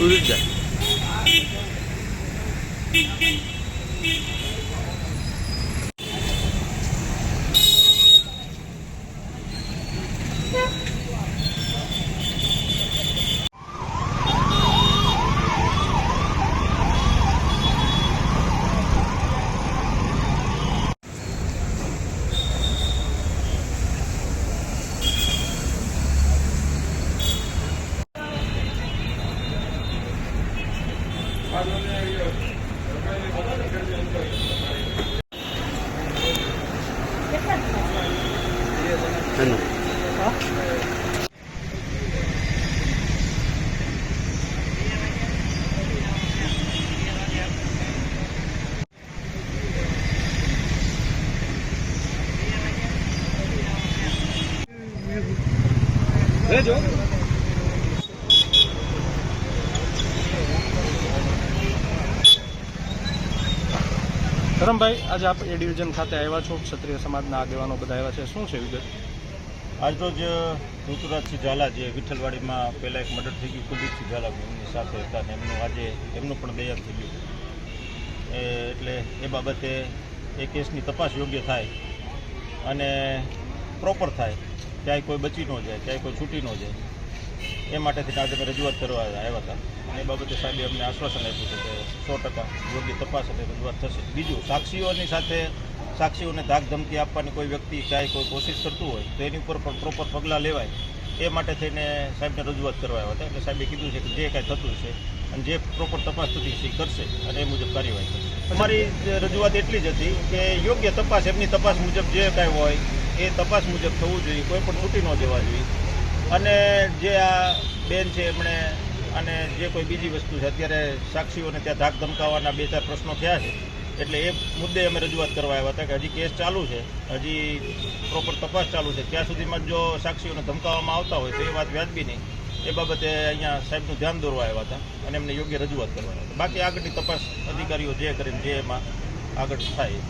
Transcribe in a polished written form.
સુરત જાય. ધરમભાઈ, આજે આપ એ ડિવિઝન ખાતે આવ્યા છો, ક્ષત્રિય સમાજના આગેવાનો બધા આવ્યા છે, શું છે વિગત? આજરોજ ઋતુરાજસિંહ ઝાલા જે વિઠ્ઠલવાડીમાં પહેલાં એક મર્ડર થઈ ગયું, કુલદીપસિંહ ઝાલા એમની સાથે હતા ને એમનું પણ દેહાંત થઈ ગયું. એટલે એ બાબતે એ કેસની તપાસ યોગ્ય થાય અને પ્રોપર થાય, ક્યાંય કોઈ બચી ન જાય, ક્યાંય કોઈ છૂટી ન જાય, એ માટેથી આજે અમે રજૂઆત કરવા આવ્યા હતા. અને એ બાબતે સાહેબે અમને આશ્વાસન આપ્યું છે કે 100% યોગ્ય તપાસ અને રજૂઆત થશે. બીજું, સાક્ષીઓની સાથે સાક્ષીઓને ધાક ધમકી આપવાની કોઈ વ્યક્તિ ક્યાંય કોઈ કોશિશ કરતું હોય તો એની ઉપર પણ પ્રોપર પગલાં લેવાય, એ માટે થઈને સાહેબને રજૂઆત કરવા આવ્યા હતા. એટલે સાહેબે કીધું છે કે જે કાંઈ થતું છે અને જે પ્રોપર તપાસ થતી છે એ કરશે અને એ મુજબ કાર્યવાહી કરશે. અમારી રજૂઆત એટલી જ હતી કે યોગ્ય તપાસ, એમની તપાસ મુજબ જે કાંઈ હોય એ તપાસ મુજબ થવું જોઈએ, કોઈ પણ છૂટી ન દેવા જોઈએ. અને જે આ બેન છે એમણે અને જે કોઈ બીજી વસ્તુ છે, અત્યારે સાક્ષીઓને ત્યાં ધાક ધમકાવવાના 2-4 પ્રશ્નો થયા છે, એટલે એ મુદ્દે અમે રજૂઆત કરવા આવ્યા હતા કે હજી કેસ ચાલુ છે, હજી પ્રોપર તપાસ ચાલુ છે, ત્યાં સુધીમાં જો સાક્ષીઓને ધમકાવવામાં આવતા હોય તો એ વાત વ્યાજબી નહીં. એ બાબતે અહીંયા સાહેબનું ધ્યાન દોરવા આવ્યા હતા અને એમને યોગ્ય રજૂઆત કરવા હતા. બાકી આગળની તપાસ અધિકારીઓ જે કરીને જે એમાં આગળ થાય.